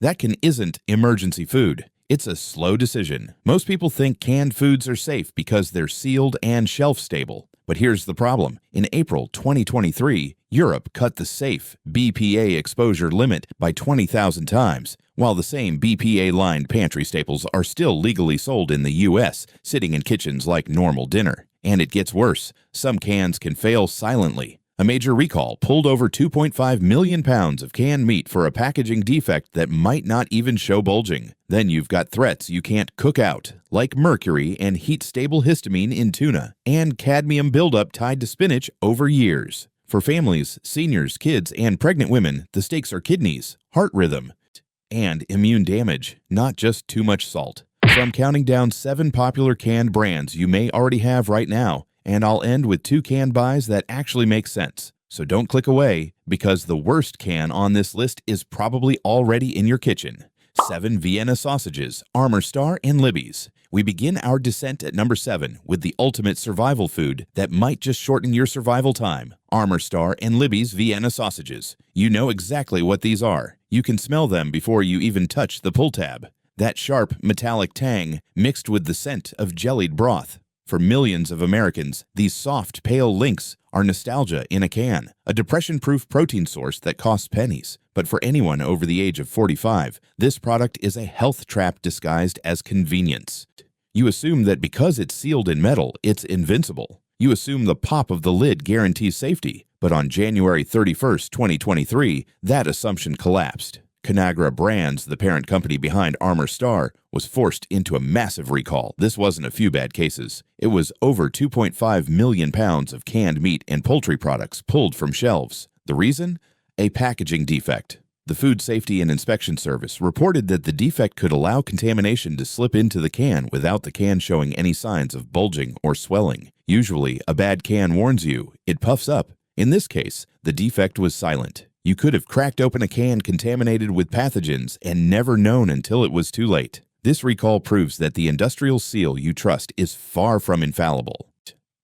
That can isn't emergency food. It's a slow decision. Most people think canned foods are safe because they're sealed and shelf-stable. But here's the problem. In April 2023, Europe cut the safe BPA exposure limit by 20,000 times, while the same BPA-lined pantry staples are still legally sold in the U.S., sitting in kitchens like normal dinner. And it gets worse. Some cans can fail silently. A major recall pulled over 2.5 million pounds of canned meat for a packaging defect that might not even show bulging. Then you've got threats you can't cook out, like mercury and heat-stable histamine in tuna, and cadmium buildup tied to spinach over years. For families, seniors, kids, and pregnant women, the stakes are kidneys, heart rhythm, and immune damage, not just too much salt. So I'm counting down 7 popular canned brands you may already have right now, and I'll end with 2 canned buys that actually make sense. So don't click away, because the worst can on this list is probably already in your kitchen. 7 Vienna sausages, Armour Star, and Libby's. We begin our descent at number 7 with the ultimate survival food that might just shorten your survival time. Armour Star and Libby's Vienna sausages. You know exactly what these are. You can smell them before you even touch the pull tab. That sharp, metallic tang mixed with the scent of jellied broth. For millions of Americans, these soft, pale links are nostalgia in a can, a depression-proof protein source that costs pennies. But for anyone over the age of 45, this product is a health trap disguised as convenience. You assume that because it's sealed in metal, it's invincible. You assume the pop of the lid guarantees safety. But on January 31st, 2023, that assumption collapsed. Conagra Brands, the parent company behind Armour Star, was forced into a massive recall. This wasn't a few bad cases. It was over 2.5 million pounds of canned meat and poultry products pulled from shelves. The reason? A packaging defect. The Food Safety and Inspection Service reported that the defect could allow contamination to slip into the can without the can showing any signs of bulging or swelling. Usually, a bad can warns you. It puffs up. In this case, the defect was silent. You could have cracked open a can contaminated with pathogens and never known until it was too late. This recall proves that the industrial seal you trust is far from infallible.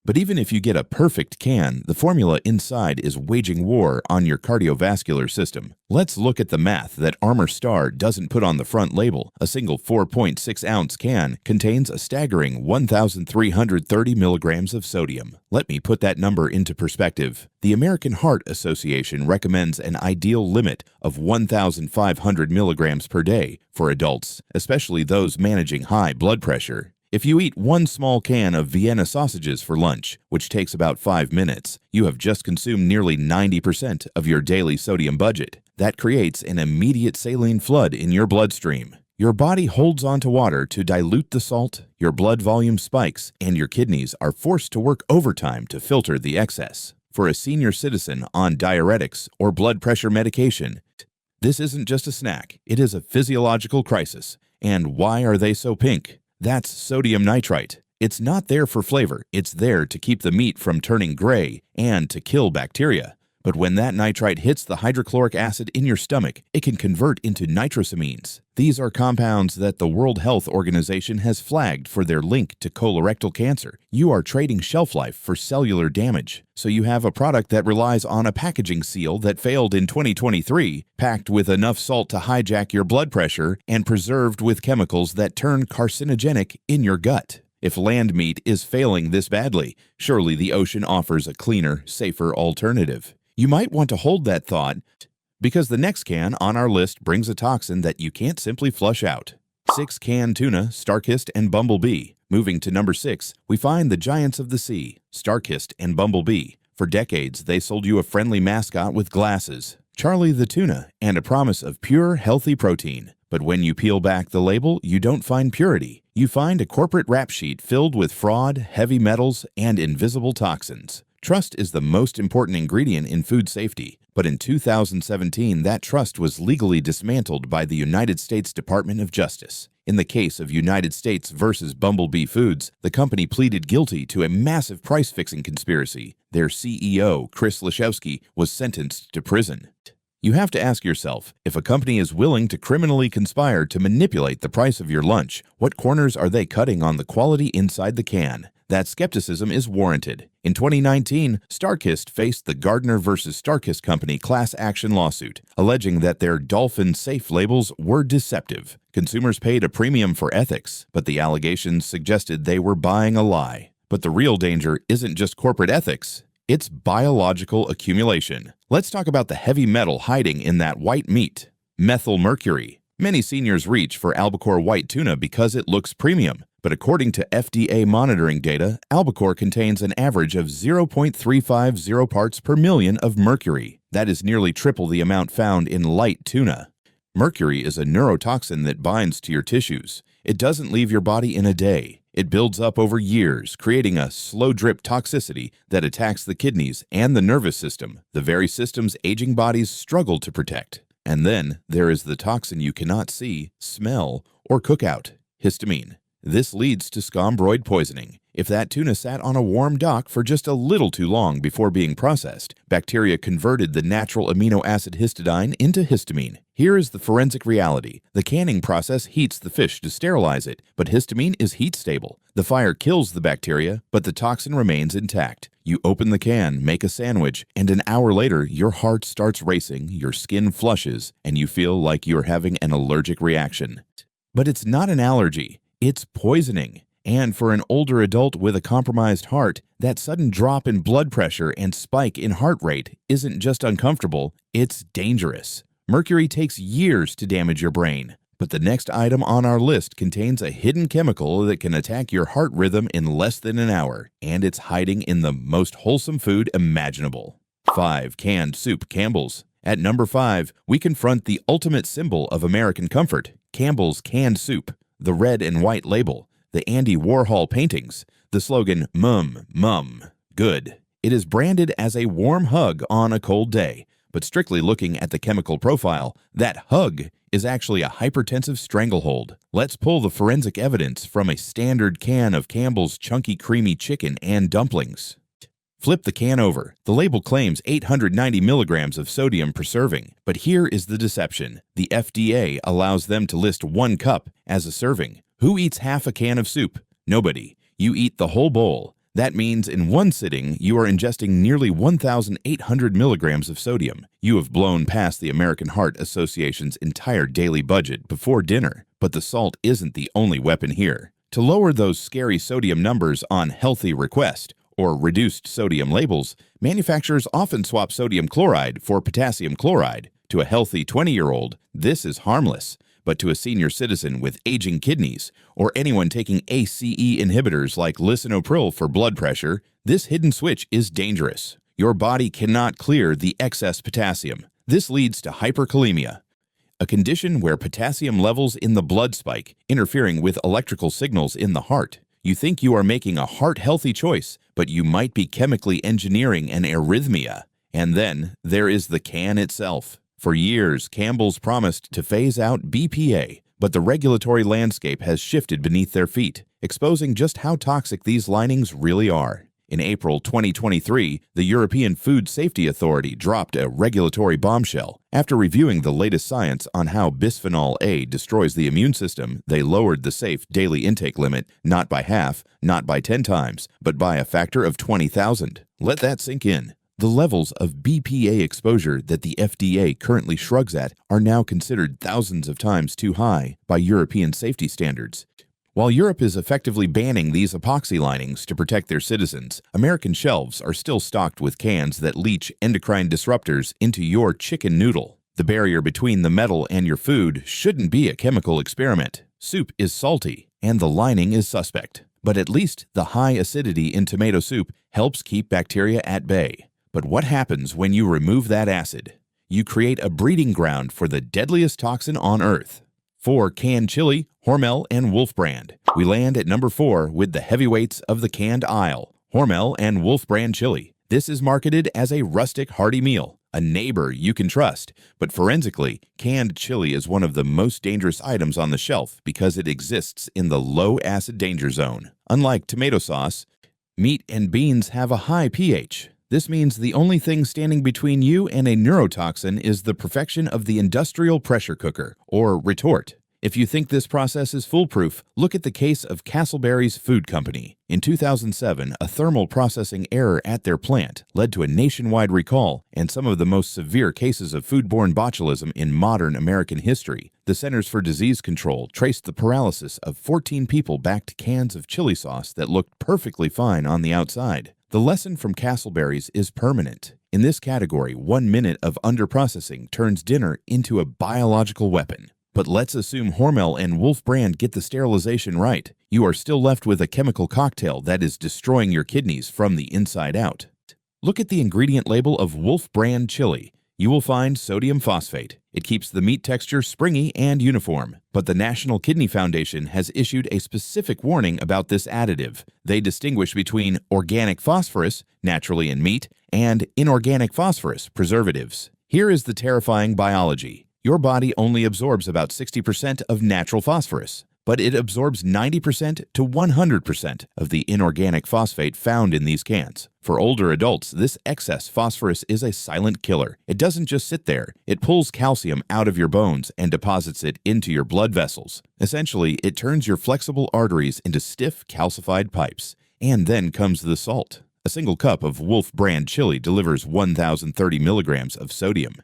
But even if you get a perfect can, the formula inside is waging war on your cardiovascular system. Let's look at the math that Armour Star doesn't put on the front label. A single 4.6-ounce can contains a staggering 1,330 milligrams of sodium. Let me put that number into perspective. The American Heart Association recommends an ideal limit of 1,500 milligrams per day for adults, especially those managing high blood pressure. If you eat 1 small can of Vienna sausages for lunch, which takes about 5 minutes, you have just consumed nearly 90% of your daily sodium budget. That creates an immediate saline flood in your bloodstream. Your body holds onto water to dilute the salt, your blood volume spikes, and your kidneys are forced to work overtime to filter the excess. For a senior citizen on diuretics or blood pressure medication, this isn't just a snack, it is a physiological crisis. And why are they so pink? That's sodium nitrite. It's not there for flavor. It's there to keep the meat from turning gray and to kill bacteria. But when that nitrite hits the hydrochloric acid in your stomach, it can convert into nitrosamines. These are compounds that the World Health Organization has flagged for their link to colorectal cancer. You are trading shelf life for cellular damage. So you have a product that relies on a packaging seal that failed in 2023, packed with enough salt to hijack your blood pressure and preserved with chemicals that turn carcinogenic in your gut. If land meat is failing this badly, surely the ocean offers a cleaner, safer alternative. You might want to hold that thought, because the next can on our list brings a toxin that you can't simply flush out. 6 canned tuna, StarKist and Bumblebee. Moving to number 6, we find the giants of the sea, StarKist and Bumblebee. For decades, they sold you a friendly mascot with glasses, Charlie the tuna, and a promise of pure, healthy protein. But when you peel back the label, you don't find purity. You find a corporate rap sheet filled with fraud, heavy metals, and invisible toxins. Trust is the most important ingredient in food safety, but in 2017, that trust was legally dismantled by the United States Department of Justice. In the case of United States versus Bumblebee Foods, the company pleaded guilty to a massive price-fixing conspiracy. Their CEO, Chris Lashowski, was sentenced to prison. You have to ask yourself, if a company is willing to criminally conspire to manipulate the price of your lunch, what corners are they cutting on the quality inside the can? that skepticism is warranted. In 2019, StarKist faced the Gardner versus StarKist Company class action lawsuit, alleging that their dolphin-safe labels were deceptive. Consumers paid a premium for ethics, but the allegations suggested they were buying a lie. But the real danger isn't just corporate ethics, it's biological accumulation. Let's talk about the heavy metal hiding in that white meat, methyl mercury. Many seniors reach for albacore white tuna because it looks premium. But according to FDA monitoring data, albacore contains an average of 0.350 parts per million of mercury. That is nearly triple the amount found in light tuna. Mercury is a neurotoxin that binds to your tissues. It doesn't leave your body in a day. It builds up over years, creating a slow-drip toxicity that attacks the kidneys and the nervous system, the very systems aging bodies struggle to protect. And then there is the toxin you cannot see, smell, or cook out, histamine. This leads to scombroid poisoning. If that tuna sat on a warm dock for just a little too long before being processed, bacteria converted the natural amino acid histidine into histamine. Here is the forensic reality. The canning process heats the fish to sterilize it, but histamine is heat stable. The fire kills the bacteria, but the toxin remains intact. You open the can, make a sandwich, and an hour later, your heart starts racing, your skin flushes, and you feel like you're having an allergic reaction. But it's not an allergy. It's poisoning. And for an older adult with a compromised heart, that sudden drop in blood pressure and spike in heart rate isn't just uncomfortable, it's dangerous. Mercury takes years to damage your brain. But the next item on our list contains a hidden chemical that can attack your heart rhythm in less than an hour, and it's hiding in the most wholesome food imaginable. 5. Canned soup Campbell's. At number 5, we confront the ultimate symbol of American comfort, Campbell's canned soup. The red and white label, the Andy Warhol paintings, the slogan, Mum, good. It is branded as a warm hug on a cold day, but strictly looking at the chemical profile, that hug is actually a hypertensive stranglehold. Let's pull the forensic evidence from a standard can of Campbell's chunky creamy chicken and dumplings. Flip the can over. The label claims 890 milligrams of sodium per serving, but here is the deception. The FDA allows them to list 1 cup as a serving. Who eats half a can of soup? Nobody. You eat the whole bowl. That means in one sitting, you are ingesting nearly 1,800 milligrams of sodium. You have blown past the American Heart Association's entire daily budget before dinner. But the salt isn't the only weapon here. To lower those scary sodium numbers on healthy request, or reduced sodium labels, manufacturers often swap sodium chloride for potassium chloride. To a healthy 20-year-old, this is harmless. But to a senior citizen with aging kidneys, or anyone taking ACE inhibitors like lisinopril for blood pressure, this hidden switch is dangerous. Your body cannot clear the excess potassium. This leads to hyperkalemia, a condition where potassium levels in the blood spike, interfering with electrical signals in the heart. You think you are making a heart-healthy choice, but you might be chemically engineering an arrhythmia. And then there is the can itself. For years, Campbell's promised to phase out BPA, but the regulatory landscape has shifted beneath their feet, exposing just how toxic these linings really are. In April 2023, the European Food Safety Authority dropped a regulatory bombshell. After reviewing the latest science on how bisphenol A destroys the immune system, they lowered the safe daily intake limit not by half, not by 10 times, but by a factor of 20,000. Let that sink in. The levels of BPA exposure that the FDA currently shrugs at are now considered thousands of times too high by European safety standards. While Europe is effectively banning these epoxy linings to protect their citizens, American shelves are still stocked with cans that leach endocrine disruptors into your chicken noodle. The barrier between the metal and your food shouldn't be a chemical experiment. Soup is salty, and the lining is suspect. But at least the high acidity in tomato soup helps keep bacteria at bay. But what happens when you remove that acid? You create a breeding ground for the deadliest toxin on Earth. 4. Canned chili, Hormel, and Wolf brand. We land at number 4 with the heavyweights of the canned aisle, Hormel and Wolf brand chili. This is marketed as a rustic, hearty meal, a neighbor you can trust. But forensically, canned chili is one of the most dangerous items on the shelf because it exists in the low acid danger zone. Unlike tomato sauce, meat and beans have a high pH. This means the only thing standing between you and a neurotoxin is the perfection of the industrial pressure cooker, or retort. If you think this process is foolproof, look at the case of Castleberry's Food Company. In 2007, a thermal processing error at their plant led to a nationwide recall and some of the most severe cases of foodborne botulism in modern American history. The Centers for Disease Control traced the paralysis of 14 people back to cans of chili sauce that looked perfectly fine on the outside. The lesson from Castleberry's is permanent. In this category, 1 minute of underprocessing turns dinner into a biological weapon. But let's assume Hormel and Wolf brand get the sterilization right. You are still left with a chemical cocktail that is destroying your kidneys from the inside out. Look at the ingredient label of Wolf brand chili. You will find sodium phosphate. It keeps the meat texture springy and uniform. But the National Kidney Foundation has issued a specific warning about this additive. They distinguish between organic phosphorus, naturally in meat, and inorganic phosphorus, preservatives. Here is the terrifying biology. Your body only absorbs about 60% of natural phosphorus, but it absorbs 90% to 100% of the inorganic phosphate found in these cans. For older adults, this excess phosphorus is a silent killer. It doesn't just sit there. It pulls calcium out of your bones and deposits it into your blood vessels. Essentially, it turns your flexible arteries into stiff, calcified pipes. And then comes the salt. A single cup of Wolf brand chili delivers 1,030 milligrams of sodium.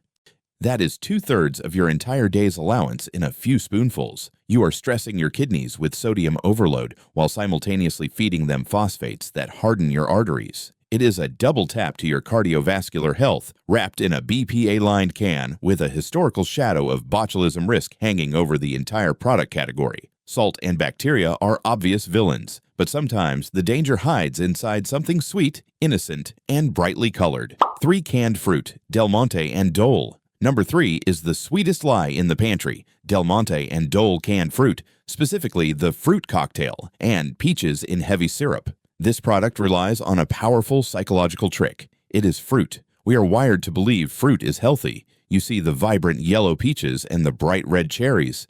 That is 2/3 of your entire day's allowance in a few spoonfuls. You are stressing your kidneys with sodium overload while simultaneously feeding them phosphates that harden your arteries. It is a double tap to your cardiovascular health, wrapped in a BPA-lined can with a historical shadow of botulism risk hanging over the entire product category. Salt and bacteria are obvious villains, but sometimes the danger hides inside something sweet, innocent, and brightly colored. 3 canned fruit, Del Monte and Dole. Number 3 is the sweetest lie in the pantry, Del Monte and Dole canned fruit, specifically the fruit cocktail and peaches in heavy syrup. This product relies on a powerful psychological trick. It is fruit. We are wired to believe fruit is healthy. You see the vibrant yellow peaches and the bright red cherries,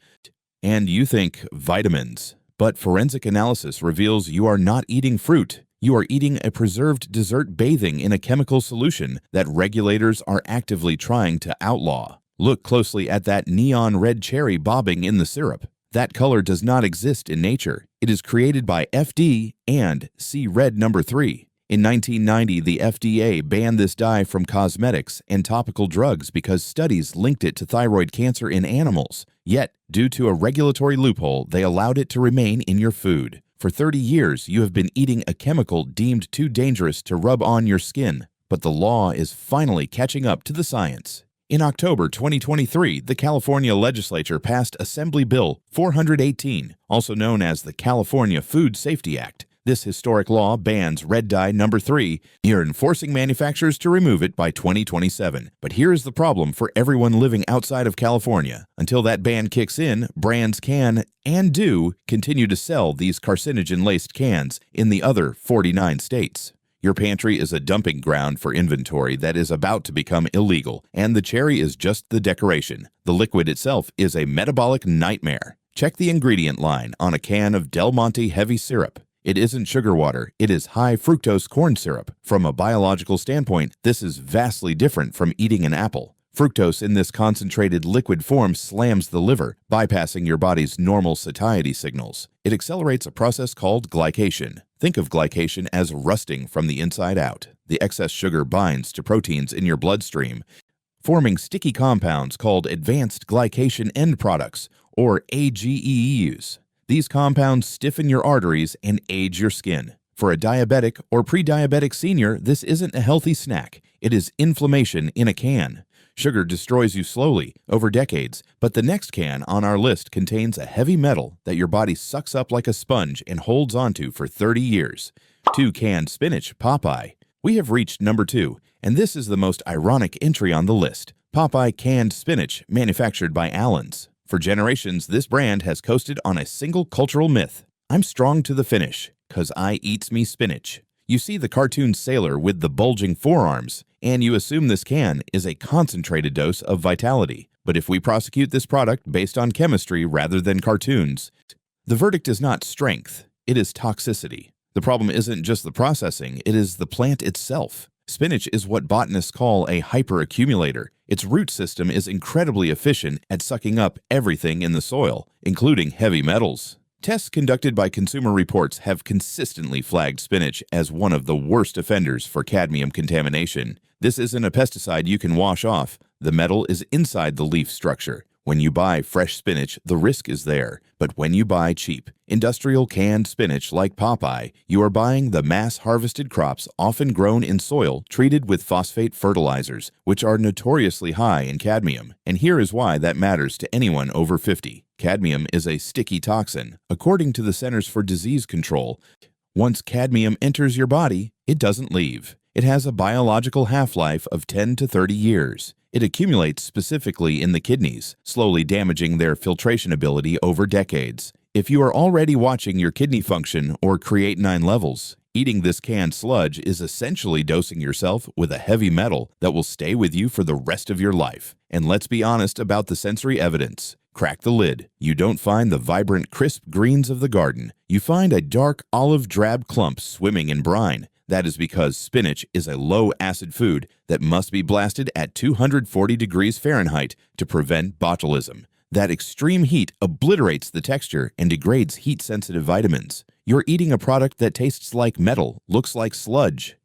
and you think vitamins. But forensic analysis reveals you are not eating fruit. You are eating a preserved dessert bathing in a chemical solution that regulators are actively trying to outlaw. Look closely at that neon red cherry bobbing in the syrup. That color does not exist in nature. It is created by FD and see red number 3. In 1990, the FDA banned this dye from cosmetics and topical drugs because studies linked it to thyroid cancer in animals. Yet, due to a regulatory loophole, they allowed it to remain in your food. For 30 years, you have been eating a chemical deemed too dangerous to rub on your skin, but the law is finally catching up to the science. In October 2023, the California legislature passed Assembly Bill 418, also known as the California Food Safety Act. This historic law bans red dye number 3. You're enforcing manufacturers to remove it by 2027. But here is the problem for everyone living outside of California. Until that ban kicks in, brands can and do continue to sell these carcinogen-laced cans in the other 49 states. Your pantry is a dumping ground for inventory that is about to become illegal, and the cherry is just the decoration. The liquid itself is a metabolic nightmare. Check the ingredient line on a can of Del Monte heavy syrup. It isn't sugar water, it is high fructose corn syrup. From a biological standpoint, this is vastly different from eating an apple. Fructose in this concentrated liquid form slams the liver, bypassing your body's normal satiety signals. It accelerates a process called glycation. Think of glycation as rusting from the inside out. The excess sugar binds to proteins in your bloodstream, forming sticky compounds called advanced glycation end products, or AGEs. These compounds stiffen your arteries and age your skin. For a diabetic or pre-diabetic senior, this isn't a healthy snack. It is inflammation in a can. Sugar destroys you slowly, over decades, but the next can on our list contains a heavy metal that your body sucks up like a sponge and holds onto for 30 years. 2 canned spinach, Popeye. We have reached number 2, and this is the most ironic entry on the list. Popeye canned spinach, manufactured by Allen's. For generations, this brand has coasted on a single cultural myth. I'm strong to the finish, 'cause I eats me spinach. You see the cartoon sailor with the bulging forearms, and you assume this can is a concentrated dose of vitality. But if we prosecute this product based on chemistry rather than cartoons, the verdict is not strength, it is toxicity. The problem isn't just the processing, it is the plant itself. Spinach is what botanists call a hyperaccumulator. Its root system is incredibly efficient at sucking up everything in the soil, including heavy metals. Tests conducted by Consumer Reports have consistently flagged spinach as one of the worst offenders for cadmium contamination. This isn't a pesticide you can wash off. The metal is inside the leaf structure. When you buy fresh spinach, the risk is there. But when you buy cheap, industrial canned spinach like Popeye, you are buying the mass-harvested crops often grown in soil treated with phosphate fertilizers, which are notoriously high in cadmium. And here is why that matters to anyone over 50. Cadmium is a sticky toxin. According to the Centers for Disease Control, once cadmium enters your body, it doesn't leave. It has a biological half-life of 10 to 30 years. It accumulates specifically in the kidneys, slowly damaging their filtration ability over decades. If you are already watching your kidney function or creatinine levels, eating this canned sludge is essentially dosing yourself with a heavy metal that will stay with you for the rest of your life. And let's be honest about the sensory evidence. Crack the lid. You don't find the vibrant, crisp greens of the garden. You find a dark olive-drab clump swimming in brine. That is because spinach is a low-acid food that must be blasted at 240 degrees Fahrenheit to prevent botulism. That extreme heat obliterates the texture and degrades heat-sensitive vitamins. You're eating a product that tastes like metal, looks like sludge,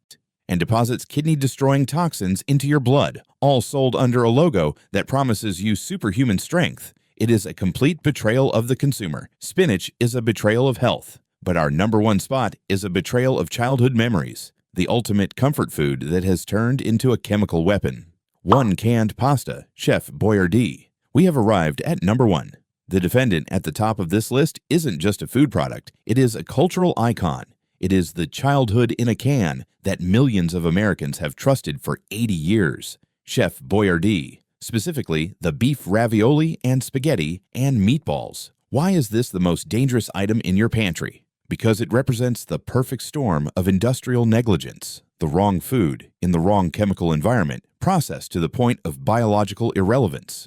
and deposits kidney-destroying toxins into your blood, all sold under a logo that promises you superhuman strength. It is a complete betrayal of the consumer. Spinach is a betrayal of health. But our number one spot is a betrayal of childhood memories, the ultimate comfort food that has turned into a chemical weapon. 1 canned pasta, Chef Boyardee. We have arrived at number 1. The defendant at the top of this list isn't just a food product, it is a cultural icon. It is the childhood in a can that millions of Americans have trusted for 80 years. Chef Boyardee, specifically the beef ravioli and spaghetti and meatballs. Why is this the most dangerous item in your pantry? Because it represents the perfect storm of industrial negligence, the wrong food in the wrong chemical environment, processed to the point of biological irrelevance.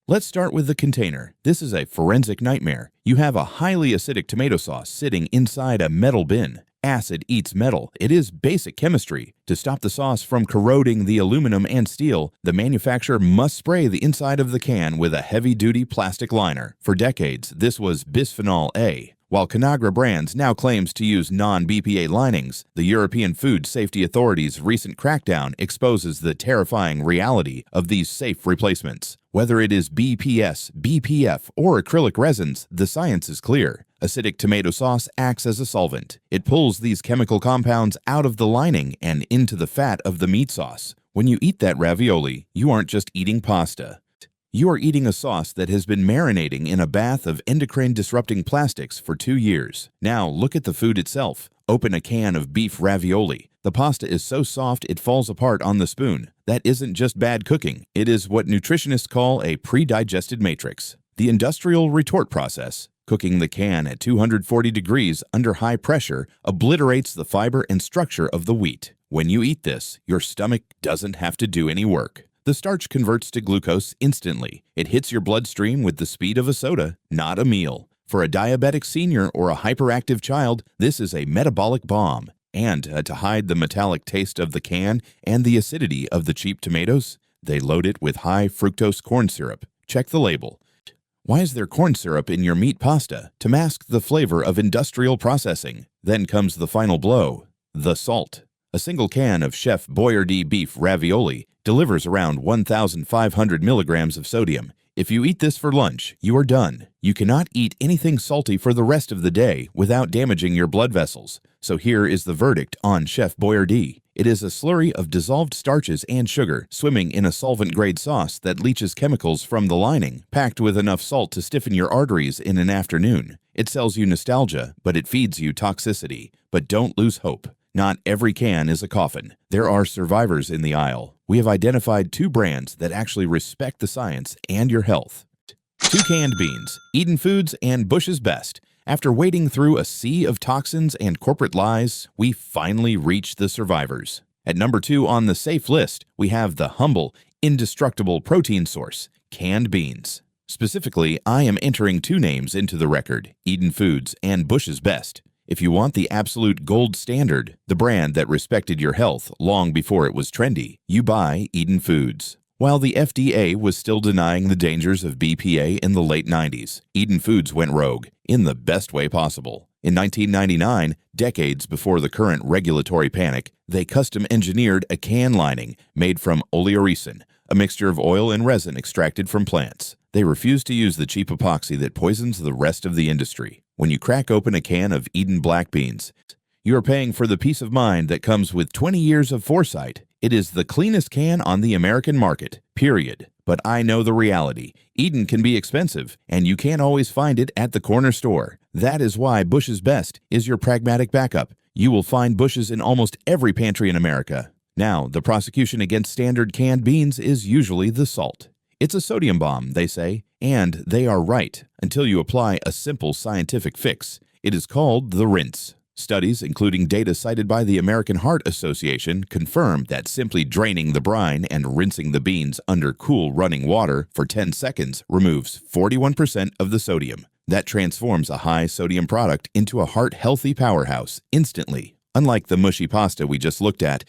Let's start with the container. This is a forensic nightmare. You have a highly acidic tomato sauce sitting inside a metal bin. Acid eats metal. It is basic chemistry. To stop the sauce from corroding the aluminum and steel, the manufacturer must spray the inside of the can with a heavy-duty plastic liner. For decades, this was bisphenol A. While Conagra Brands now claims to use non-BPA linings, the European Food Safety Authority's recent crackdown exposes the terrifying reality of these safe replacements. Whether it is BPS, BPF, or acrylic resins, the science is clear. Acidic tomato sauce acts as a solvent. It pulls these chemical compounds out of the lining and into the fat of the meat sauce. When you eat that ravioli, you aren't just eating pasta. You are eating a sauce that has been marinating in a bath of endocrine-disrupting plastics for 2 years. Now look at the food itself. Open a can of beef ravioli. The pasta is so soft it falls apart on the spoon. That isn't just bad cooking. It is what nutritionists call a pre-digested matrix. The industrial retort process, cooking the can at 240 degrees under high pressure, obliterates the fiber and structure of the wheat. When you eat this, your stomach doesn't have to do any work. The starch converts to glucose instantly. It hits your bloodstream with the speed of a soda, not a meal. For a diabetic senior or a hyperactive child, this is a metabolic bomb. And to hide the metallic taste of the can and the acidity of the cheap tomatoes, they load it with high fructose corn syrup. Check the label. Why is there corn syrup in your meat pasta? To mask the flavor of industrial processing. Then comes the final blow, the salt. A single can of Chef Boyardee beef ravioli delivers around 1,500 milligrams of sodium. If you eat this for lunch, you are done. You cannot eat anything salty for the rest of the day without damaging your blood vessels. So here is the verdict on Chef Boyardee. It is a slurry of dissolved starches and sugar swimming in a solvent-grade sauce that leaches chemicals from the lining, packed with enough salt to stiffen your arteries in an afternoon. It sells you nostalgia, but it feeds you toxicity. But don't lose hope. Not every can is a coffin. There are survivors in the aisle. We have identified 2 brands that actually respect the science and your health. 2 canned beans, Eden Foods and Bush's Best. After wading through a sea of toxins and corporate lies, we finally reach the survivors. At number 2 on the safe list, we have the humble, indestructible protein source, canned beans. Specifically, I am entering 2 names into the record, Eden Foods and Bush's Best. If you want the absolute gold standard, the brand that respected your health long before it was trendy, you buy Eden Foods. While the FDA was still denying the dangers of BPA in the late 90s, Eden Foods went rogue in the best way possible. In 1999, decades before the current regulatory panic, they custom-engineered a can lining made from oleoresin, a mixture of oil and resin extracted from plants. They refused to use the cheap epoxy that poisons the rest of the industry. When you crack open a can of Eden black beans, you are paying for the peace of mind that comes with 20 years of foresight. It is the cleanest can on the American market, period. But I know the reality. Eden can be expensive, and you can't always find it at the corner store. That is why Bush's Best is your pragmatic backup. You will find Bush's in almost every pantry in America. Now, the prosecution against standard canned beans is usually the salt. It's a sodium bomb, they say, and they are right until you apply a simple scientific fix. It is called the rinse. Studies, including data cited by the American Heart Association, confirm that simply draining the brine and rinsing the beans under cool running water for 10 seconds removes 41% of the sodium. That transforms a high-sodium product into a heart-healthy powerhouse instantly. Unlike the mushy pasta we just looked at,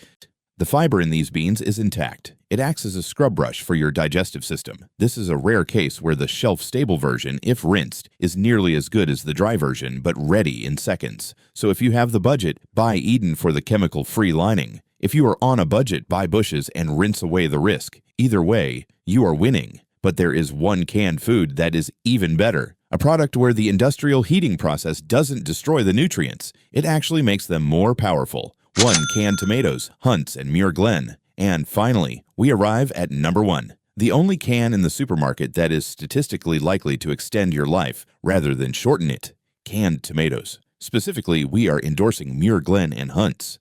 the fiber in these beans is intact. It acts as a scrub brush for your digestive system. This is a rare case where the shelf-stable version, if rinsed, is nearly as good as the dry version, but ready in seconds. So if you have the budget, buy Eden for the chemical-free lining. If you are on a budget, buy Bush's and rinse away the risk. Either way, you are winning. But there is one canned food that is even better. A product where the industrial heating process doesn't destroy the nutrients. It actually makes them more powerful. 1. Canned tomatoes, Hunt's and Muir Glen. And finally, we arrive at number 1. The only can in the supermarket that is statistically likely to extend your life rather than shorten it. Canned tomatoes. Specifically, we are endorsing Muir Glen and Hunt's.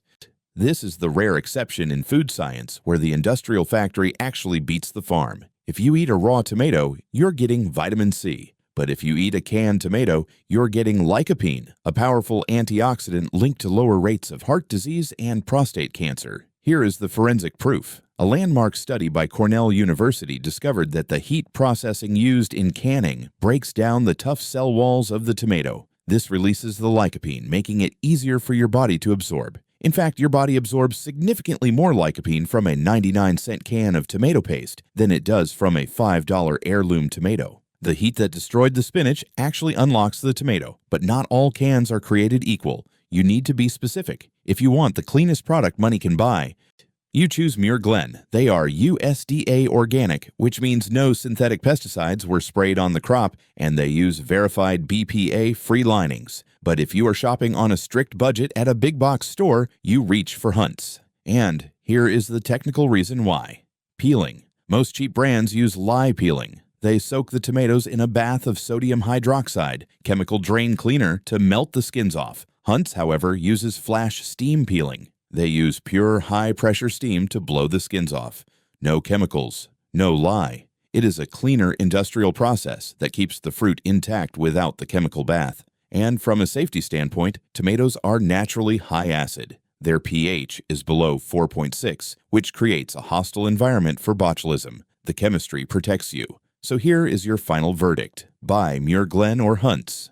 This is the rare exception in food science where the industrial factory actually beats the farm. If you eat a raw tomato, you're getting vitamin C. But if you eat a canned tomato, you're getting lycopene, a powerful antioxidant linked to lower rates of heart disease and prostate cancer. Here is the forensic proof. A landmark study by Cornell University discovered that the heat processing used in canning breaks down the tough cell walls of the tomato. This releases the lycopene, making it easier for your body to absorb. In fact, your body absorbs significantly more lycopene from a 99-cent can of tomato paste than it does from a $5 heirloom tomato. The heat that destroyed the spinach actually unlocks the tomato, but not all cans are created equal. You need to be specific. If you want the cleanest product money can buy, you choose Muir Glen. They are USDA organic, which means no synthetic pesticides were sprayed on the crop, and they use verified BPA-free linings. But if you are shopping on a strict budget at a big box store, you reach for Hunt's. And here is the technical reason why. Peeling. Most cheap brands use lye peeling. They soak the tomatoes in a bath of sodium hydroxide, chemical drain cleaner, to melt the skins off. Hunt's, however, uses flash steam peeling. They use pure high-pressure steam to blow the skins off. No chemicals, no lye. It is a cleaner industrial process that keeps the fruit intact without the chemical bath. And from a safety standpoint, tomatoes are naturally high acid. Their pH is below 4.6, which creates a hostile environment for botulism. The chemistry protects you. So here is your final verdict. Buy Muir Glen or Hunt's.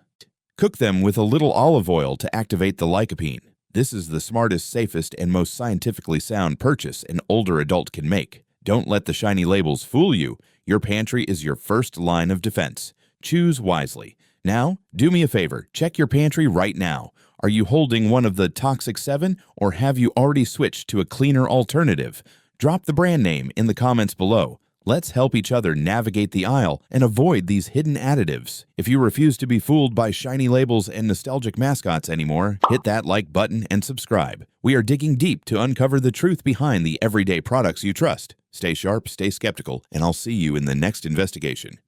Cook them with a little olive oil to activate the lycopene. This is the smartest, safest, and most scientifically sound purchase an older adult can make. Don't let the shiny labels fool you. Your pantry is your first line of defense. Choose wisely. Now, do me a favor. Check your pantry right now. Are you holding one of the Toxic 7, or have you already switched to a cleaner alternative? Drop the brand name in the comments below. Let's help each other navigate the aisle and avoid these hidden additives. If you refuse to be fooled by shiny labels and nostalgic mascots anymore, hit that like button and subscribe. We are digging deep to uncover the truth behind the everyday products you trust. Stay sharp, stay skeptical, and I'll see you in the next investigation.